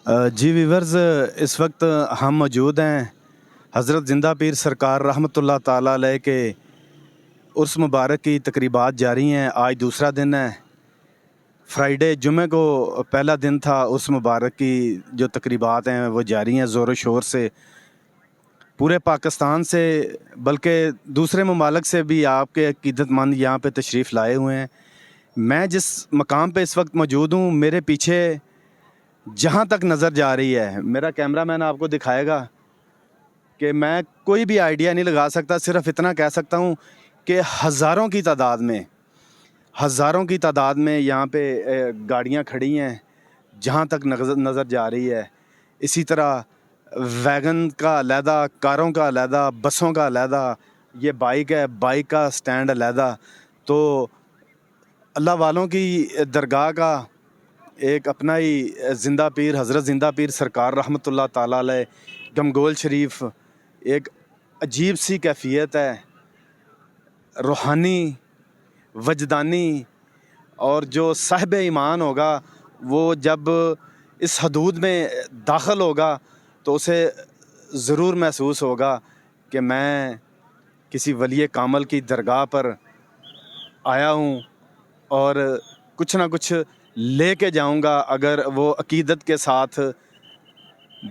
جی viewers, اس وقت ہم موجود ہیں حضرت زندہ پیر سرکار رحمۃ اللہ تعالیٰ علیہ کے عرس مبارک کی تقریبات جاری ہیں۔ آج دوسرا دن ہے، فرائیڈے جمعہ کو پہلا دن تھا۔ عرس مبارک کی جو تقریبات ہیں وہ جاری ہیں زور و شور سے، پورے پاکستان سے بلکہ دوسرے ممالک سے بھی آپ کے عقیدت مند یہاں پہ تشریف لائے ہوئے ہیں۔ میں جس مقام پہ اس وقت موجود ہوں، میرے پیچھے جہاں تک نظر جا رہی ہے، میرا کیمرہ مین آپ کو دکھائے گا کہ میں کوئی بھی آئیڈیا نہیں لگا سکتا، صرف اتنا کہہ سکتا ہوں کہ ہزاروں کی تعداد میں یہاں پہ گاڑیاں کھڑی ہیں جہاں تک نظر جا رہی ہے۔ اسی طرح ویگن کا علیحدہ، کاروں کا علیحدہ، بسوں کا علیحدہ، یہ بائک ہے، بائک کا سٹینڈ علیحدہ۔ تو اللہ والوں کی درگاہ کا ایک اپنا ہی زندہ پیر، حضرت زندہ پیر سرکار رحمۃ اللہ تعالیٰ علیہ گمگول شریف، ایک عجیب سی کیفیت ہے، روحانی، وجدانی، اور جو صاحب ایمان ہوگا وہ جب اس حدود میں داخل ہوگا تو اسے ضرور محسوس ہوگا کہ میں کسی ولی کامل کی درگاہ پر آیا ہوں اور کچھ نہ کچھ لے کے جاؤں گا۔ اگر وہ عقیدت کے ساتھ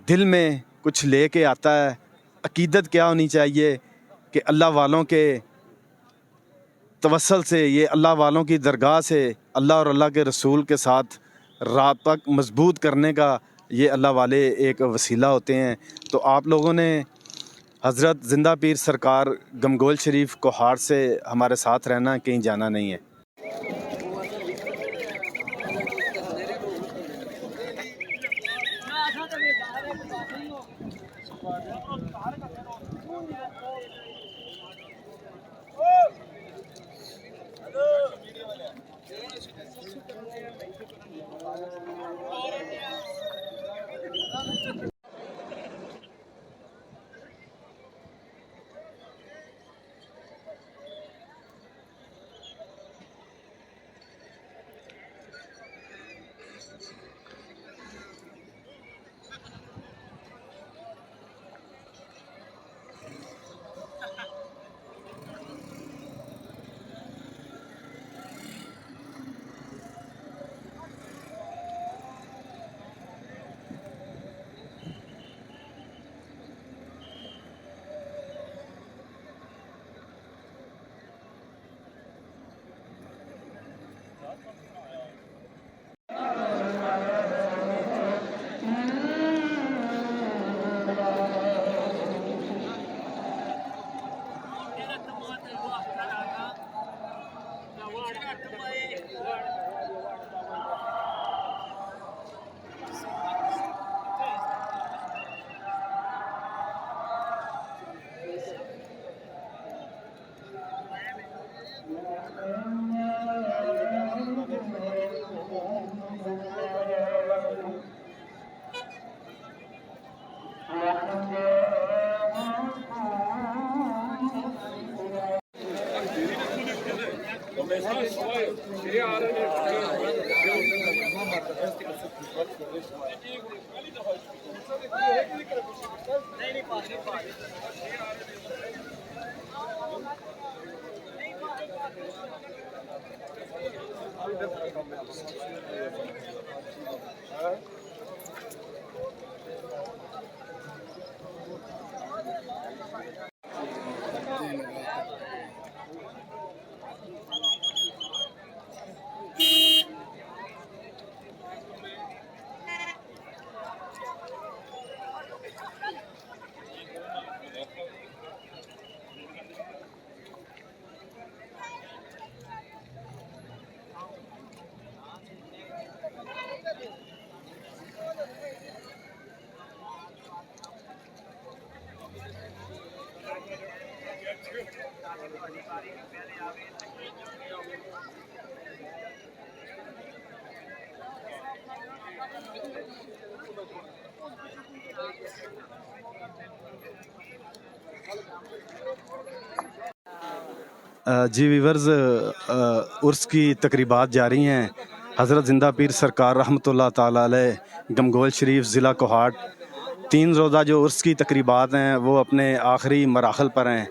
دل میں کچھ لے کے آتا ہے، عقیدت کیا ہونی چاہیے کہ اللہ والوں کے توسل سے، یہ اللہ والوں کی درگاہ سے اللہ اور اللہ کے رسول کے ساتھ رابطہ مضبوط کرنے کا یہ اللہ والے ایک وسیلہ ہوتے ہیں۔ تو آپ لوگوں نے حضرت زندہ پیر سرکار گمگول شریف کوہاٹ سے ہمارے ساتھ رہنا، کہیں جانا نہیں ہے۔ جی ویورز، عرس کی تقریبات جاری ہیں हज़रत ज़िंदा पीर सरकार रहमतुल्लाह ताला अलैह गमगोल शरीफ ज़िला कोहाट 3 रोज़ा जो उर्स की तकरीबात हैं वो अपने आखिरी मराहल पर हैं।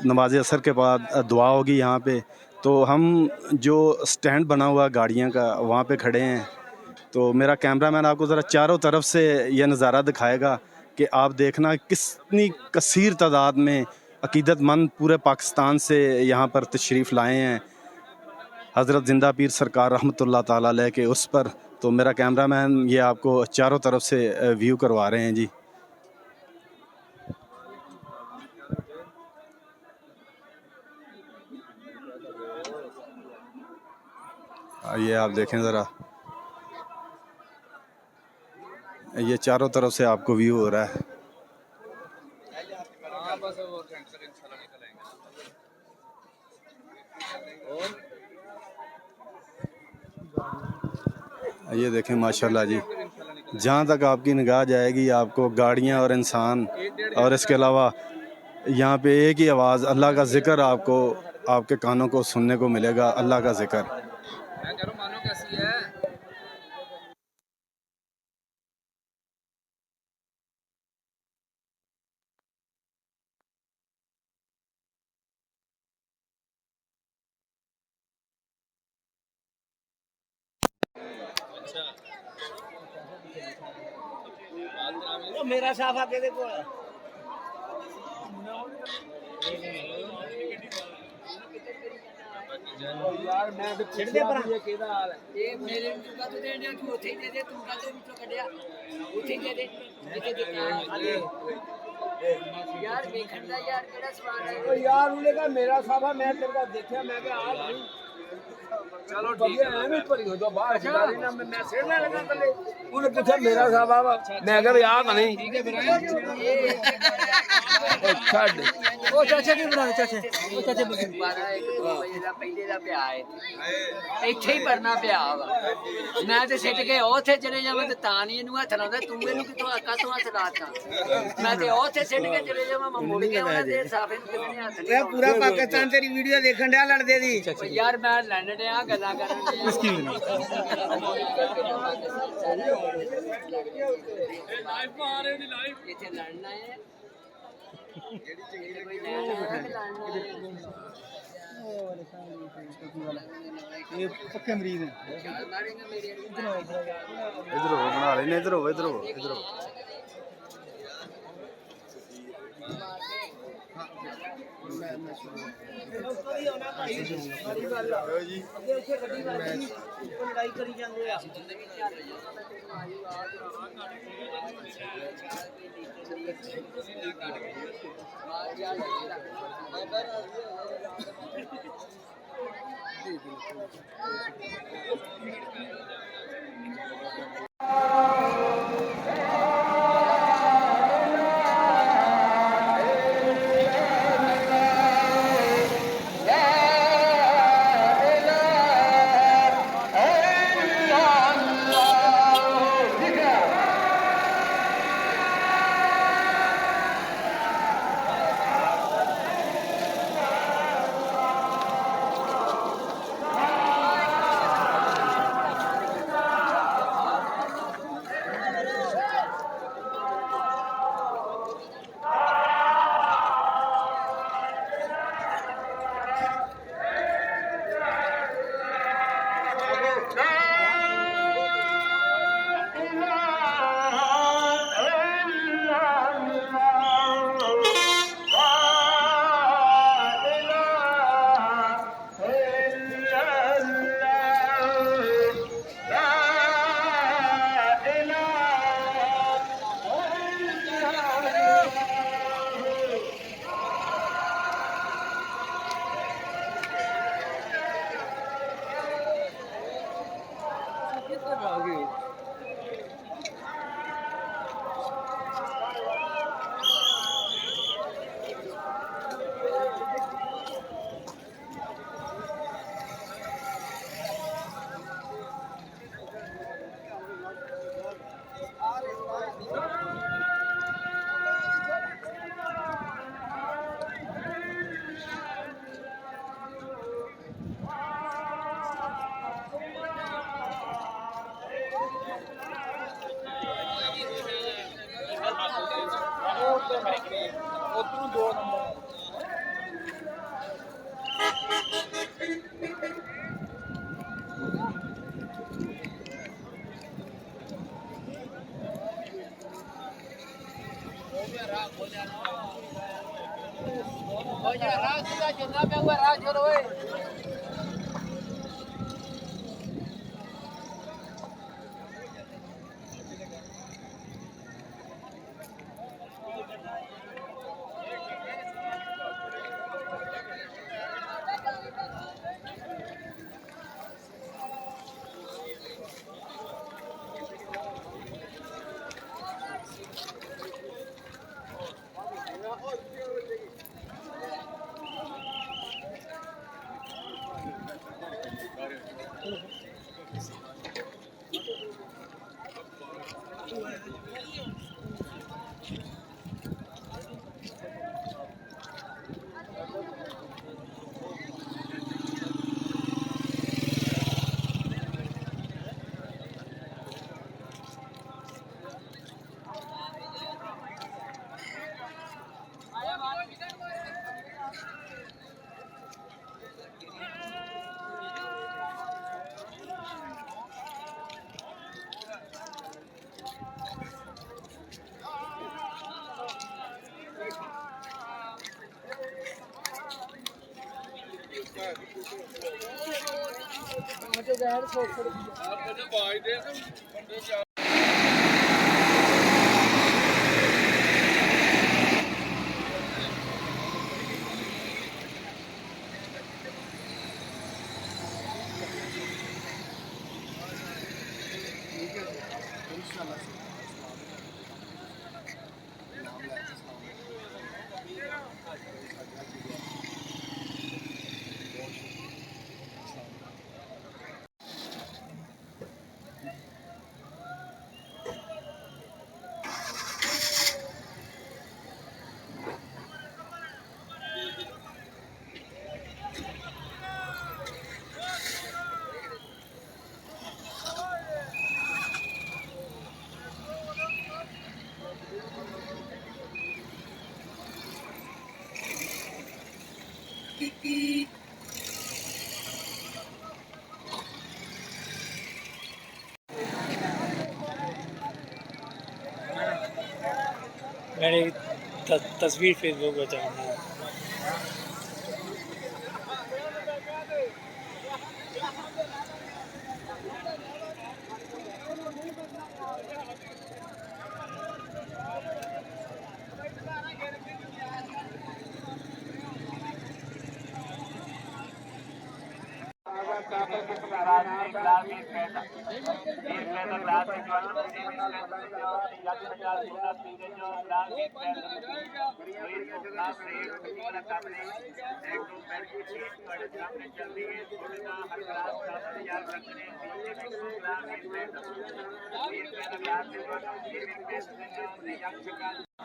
नमाज असर के बाद दुआ होगी यहाँ पे। तो हम जो स्टैंड बना हुआ गाड़ियाँ का वहाँ पे खड़े हैं। तो मेरा कैमरामैन आपको ज़रा चारों तरफ से ये नज़ारा दिखाएगा कि आप देखना कितनी कसीर तादाद में अकीदतमंद पूरे पाकिस्तान से यहाँ पर तशरीफ़ लाए हैं हज़रत ज़िंदा पीर सरकार रहमतुल्लाह ताला अलैह के उस पर। तो मेरा कैमरामैन ये आपको चारों तरफ से व्यू करवा रहे हैं जी। ये आप देखें ज़रा, ये चारों तरफ से आपको व्यू हो रहा है। ये देखें माशाल्लाह जी, जहाँ तक आपकी निगाह जाएगी आपको गाड़ियाँ और इंसान, और इसके अलावा यहाँ पे एक ही आवाज़ अल्लाह का ज़िक्र आपको आपके कानों को सुनने को मिलेगा, अल्लाह का ज़िक्र। मेरा साफा के को यार मैं छिड़ दे पर ये केदा हाल है ये मेरे का तो दे दे तू उठे दे तू का तो मुझको कटिया उठे दे यार देखंदा यार केड़ा सवाल है ओ यार उन्हें कहा मेरा साफा मैं तेरे का देखया मैं के आ भाई चलो ठीक है मैं भी परी हो तो बाहर खिलाड़ी ना मैं सेड़ने लगा पहले उन्हें पूछा मेरा साहब मैं कहा यार नहीं ठीक है फिर छड़ ओ चाचा की बना चाचा ओ चाचा 12 1 2 बजे ਦਾ ਪਹਿਲੇ ਦਾ ਪਿਆ ਹੈ ਇੱਥੇ ਹੀ ਪਰਨਾ ਪਿਆ ਵਾ ਮੈਂ ਤੇ ਸਿੱਟ ਕੇ ਉੱਥੇ ਚਲੇ ਜਾਵਾਂ ਤੇ ਤਾਂ ਨਹੀਂ ਇਹਨੂੰ ਹੱਥ ਲਾਉਂਦਾ ਤੂੰ ਇਹਨੂੰ ਕਿੱਥੋਂ ਕਾਤੋਂ ਹੱਥ ਲਾਤਾ ਮੈਂ ਤੇ ਉੱਥੇ ਸਿੱਟ ਕੇ ਚਲੇ ਜਾਵਾਂ ਮੈਂ ਮੁੜ ਕੇ ਉਹਨਾਂ ਦੇ ਸਾਫੇ ਨੂੰ ਕਿਵੇਂ ਹੱਥ ਨਹੀਂ ਪੂਰਾ ਪਾਕਿਸਤਾਨ ਤੇਰੀ ਵੀਡੀਓ ਦੇਖਣ ਡਿਆ ਲੜਦੇ ਦੀ ਯਾਰ ਮੈਂ ਲੜਨ ਡਿਆ ਗੱਲਾਂ ਕਰਨ ਡਿਆ ਇਸ ਕੀ ਲਾਈਵ ਪਾ ਰਹੇ ਨੇ ਲਾਈਵ ਇੱਥੇ ਲੜਨਾ ਹੈ ये पक्के मरीज हैं इधर हो बना लेने इधर हो इधर हो इधर हो लड़ाई करी जाते Oye, rápido, yo no me hago racho, no es. میں نے تصویر فیس بک پہ چڑھائی ہے.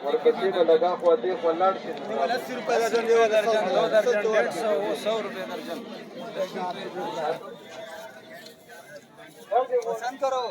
اور کسی کو لگا خواتی خلال 80 روپے درجن دو درجن 150 100 روپے درجن پسند کرو.